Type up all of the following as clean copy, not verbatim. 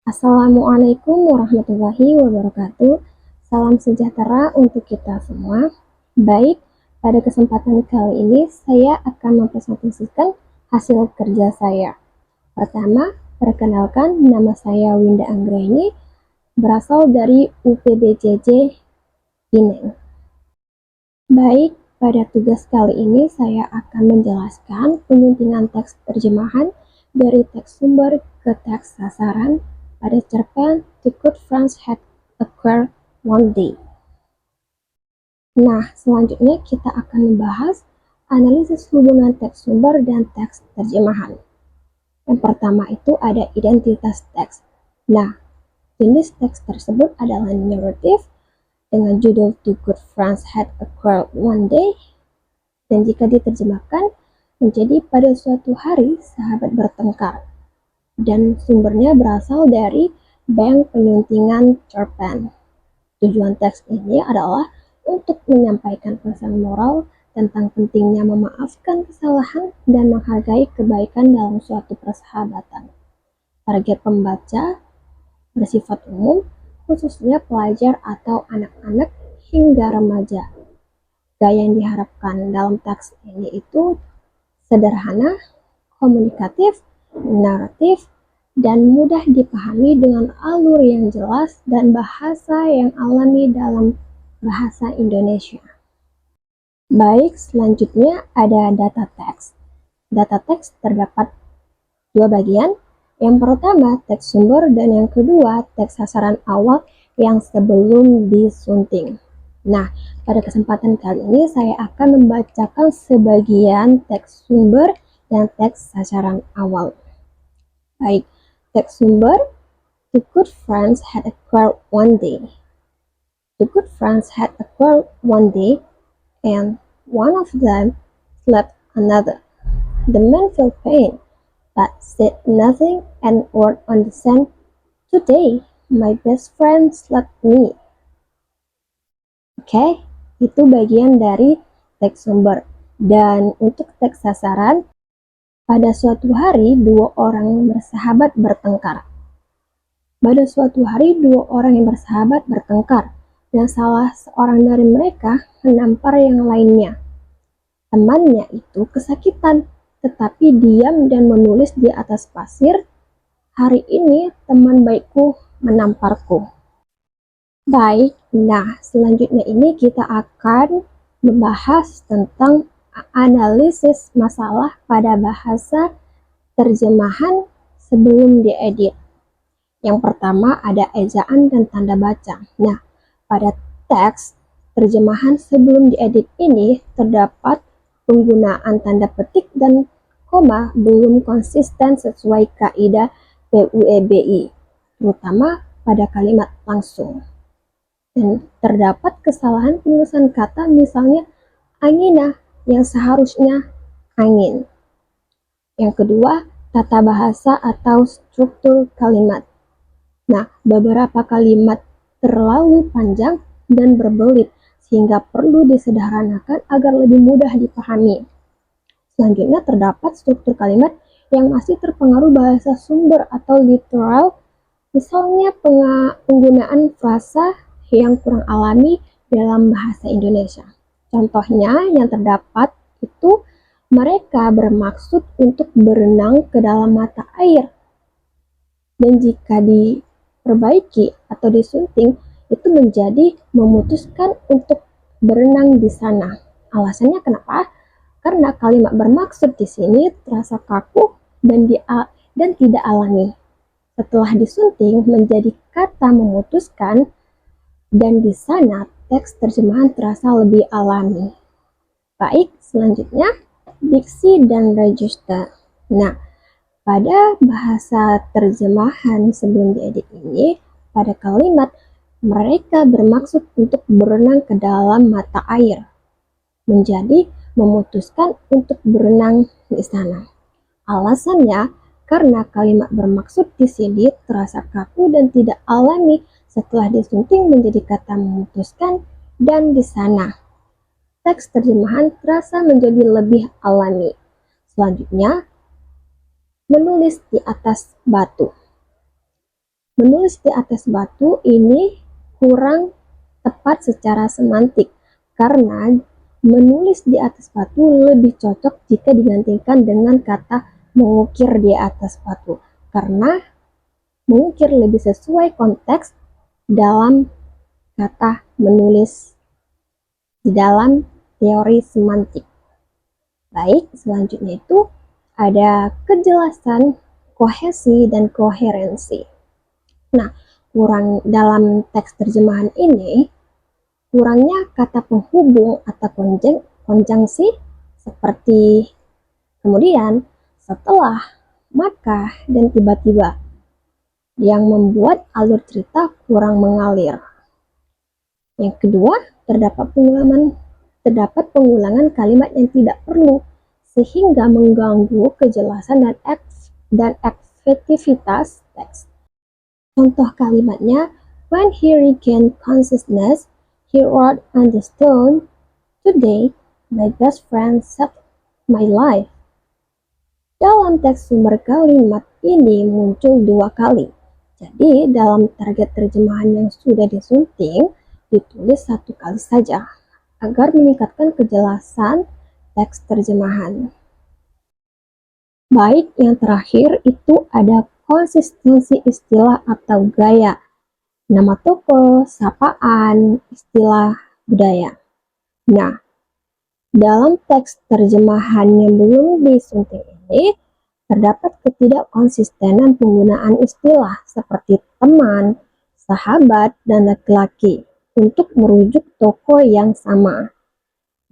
Assalamualaikum warahmatullahi wabarakatuh. Salam sejahtera untuk kita semua. Baik, pada kesempatan kali ini saya akan mempresentasikan hasil kerja saya. Pertama, perkenalkan, nama saya Winda Anggraini, berasal dari UPBJJ Pineng. Baik, pada tugas kali ini saya akan menjelaskan penyuntingan teks terjemahan dari teks sumber ke teks sasaran pada cerpen The Good Friends Had Acquired One Day. Nah, selanjutnya kita akan membahas analisis hubungan teks sumber dan teks terjemahan. Yang pertama itu ada identitas teks. Nah, jenis teks tersebut adalah narrative dengan judul The Good Friends Had Acquired One Day, dan jika diterjemahkan menjadi pada suatu hari sahabat bertengkar, dan sumbernya berasal dari bank penyuntingan cerpen. Tujuan teks ini adalah untuk menyampaikan pesan moral tentang pentingnya memaafkan kesalahan dan menghargai kebaikan dalam suatu persahabatan. Target pembaca bersifat umum, khususnya pelajar atau anak-anak hingga remaja. Gaya yang diharapkan dalam teks ini itu sederhana, komunikatif, naratif, dan mudah dipahami dengan alur yang jelas dan bahasa yang alami dalam bahasa Indonesia. Baik, selanjutnya ada data teks. Data teks terdapat dua bagian. Yang pertama, teks sumber, dan yang kedua, teks sasaran awal yang sebelum disunting. Nah, pada kesempatan kali ini saya akan membacakan sebagian teks sumber dan teks sasaran awal. Baik, teks sumber. The good friends had a quarrel one day. The good friends had a quarrel one day, and one of them slapped another. The man felt pain, but said nothing and wrote on the sand, "Today, my best friend slapped me." Oke, itu bagian dari teks sumber. Dan untuk teks sasaran, pada suatu hari dua orang bersahabat bertengkar. Pada suatu hari dua orang yang bersahabat bertengkar, dan salah seorang dari mereka menampar yang lainnya. Temannya itu kesakitan, tetapi diam dan menulis di atas pasir, "Hari ini teman baikku menamparku." Baik, nah selanjutnya ini kita akan membahas tentang analisis masalah pada bahasa terjemahan sebelum diedit. Yang pertama ada ejaan dan tanda baca. Nah, pada teks terjemahan sebelum diedit ini terdapat penggunaan tanda petik dan koma belum konsisten sesuai kaidah PUEBI, terutama pada kalimat langsung. Dan terdapat kesalahan penulisan kata, misalnya angina yang seharusnya angin. Yang kedua, tata bahasa atau struktur kalimat. Nah, beberapa kalimat terlalu panjang dan berbelit sehingga perlu disederhanakan agar lebih mudah dipahami. Selanjutnya terdapat struktur kalimat yang masih terpengaruh bahasa sumber atau literal, misalnya penggunaan frasa yang kurang alami dalam bahasa Indonesia. Contohnya yang terdapat itu, mereka bermaksud untuk berenang ke dalam mata air. Dan jika diperbaiki atau disunting, itu menjadi memutuskan untuk berenang di sana. Alasannya kenapa? Karena kalimat bermaksud di sini terasa kaku dan tidak alami. Setelah disunting menjadi kata memutuskan, dan di sana teks terjemahan terasa lebih alami. Baik, selanjutnya diksi dan register. Nah, pada bahasa terjemahan sebelum diedit ini, pada kalimat mereka bermaksud untuk berenang ke dalam mata air, menjadi memutuskan untuk berenang di sana. Alasannya karena kalimat bermaksud di sini terasa kaku dan tidak alami, setelah disunting menjadi kata memutuskan, dan di sana teks terjemahan terasa menjadi lebih alami. Selanjutnya, menulis di atas batu. Menulis di atas batu ini kurang tepat secara semantik karena menulis di atas batu lebih cocok jika digantikan dengan kata mengukir di atas batu karena mengukir lebih sesuai konteks dalam kata menulis di dalam teori semantik. Baik, selanjutnya itu ada kejelasan, kohesi, dan koherensi. Nah, kurang dalam teks terjemahan ini, kurangnya kata penghubung atau konjungsi seperti kemudian, setelah, maka, dan tiba-tiba yang membuat alur cerita kurang mengalir. Yang kedua, terdapat pengulangan kalimat yang tidak perlu sehingga mengganggu kejelasan dan efektivitas teks. Contoh kalimatnya, when he regained consciousness, he wrote on the stone, "Today, my best friend saved my life." Dalam teks sumber kalimat ini muncul 2 kali. Jadi, dalam target terjemahan yang sudah disunting, ditulis 1 kali saja, agar meningkatkan kejelasan teks terjemahan. Baik, yang terakhir itu ada konsistensi istilah atau gaya, nama tokoh, sapaan, istilah budaya. Nah, dalam teks terjemahan yang belum disunting ini, terdapat ketidakkonsistenan penggunaan istilah seperti teman, sahabat, dan laki-laki untuk merujuk tokoh yang sama.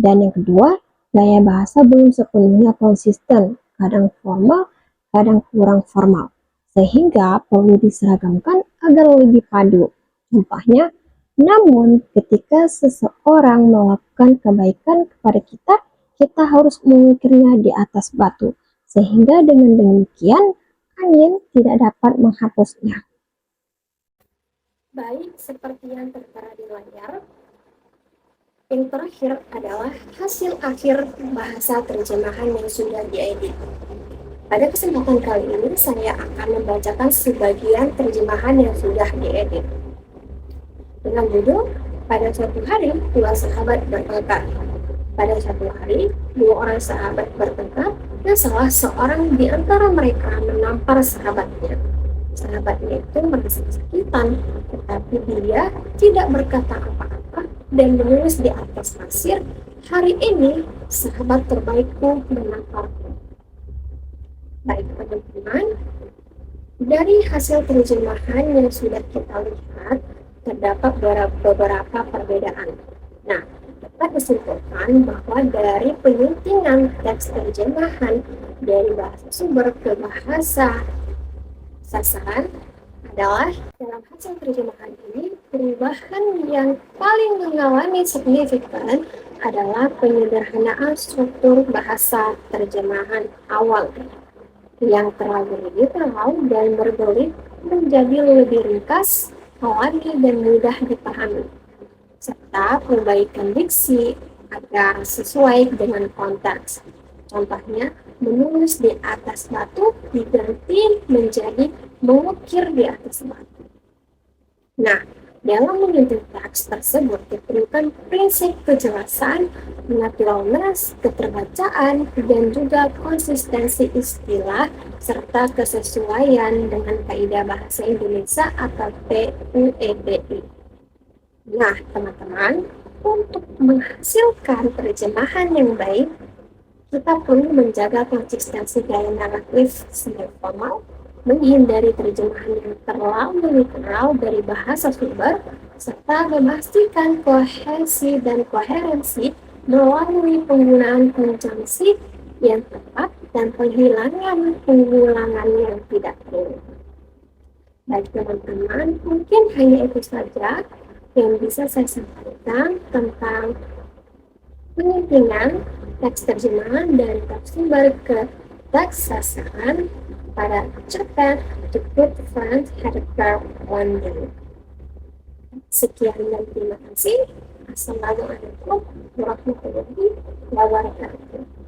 Dan yang kedua, gaya bahasa belum sepenuhnya konsisten, kadang formal, kadang kurang formal, sehingga perlu diseragamkan agar lebih padu. Contohnya, namun ketika seseorang melakukan kebaikan kepada kita, kita harus mengukirnya di atas batu, sehingga dengan demikian angin tidak dapat menghapusnya. Baik, seperti yang tertera di layar, yang terakhir adalah hasil akhir bahasa terjemahan yang sudah diedit. Pada kesempatan kali ini, saya akan membacakan sebagian terjemahan yang sudah diedit. Dengan judul, pada suatu hari, 2 sahabat bertengkar. Pada suatu hari, 2 orang sahabat bertengkar, dan salah seorang di antara mereka menampar sahabatnya. Sahabatnya itu merasa kesakitan, tetapi dia tidak berkata apa-apa dan menulis di atas pasir, "Hari ini, sahabat terbaikku menamparku." Baik teman-teman, dari hasil terjemahan yang sudah kita lihat, terdapat beberapa perbedaan. Nah, dapat disimpulkan bahwa dari penyuntingan teks terjemahan dari bahasa sumber ke bahasa sasaran adalah dalam hasil terjemahan ini, perubahan yang paling mengalami signifikan adalah penyederhanaan struktur bahasa terjemahan awal yang terlalu literal dan berbelit menjadi lebih ringkas, alami, dan mudah dipahami, serta perbaikan diksi agar sesuai dengan konteks. Contohnya, menulis di atas batu diganti menjadi mengukir di atas batu. Nah, dalam menyentuh teks tersebut diperlukan prinsip kejelasan, naturalness, keterbacaan, dan juga konsistensi istilah serta kesesuaian dengan kaidah bahasa Indonesia atau PUEBI. Nah, teman-teman, untuk menghasilkan terjemahan yang baik, kita perlu menjaga konsistensi gaya naratif semi formal, menghindari terjemahan yang terlalu literal dari bahasa sumber, serta memastikan kohesi dan koherensi melalui penggunaan konjungsi yang tepat dan penghilangan pengulangan yang tidak perlu. Baik teman-teman, mungkin hanya itu saja yang bisa saya sampaikan tentang penyuntingan teks terjemahan dari teks sumber ke teks sasaran pada cerpen The Good Friend Had a Girl One Day. Sekian dan terima kasih. Assalamualaikum warahmatullahi wabarakatuh.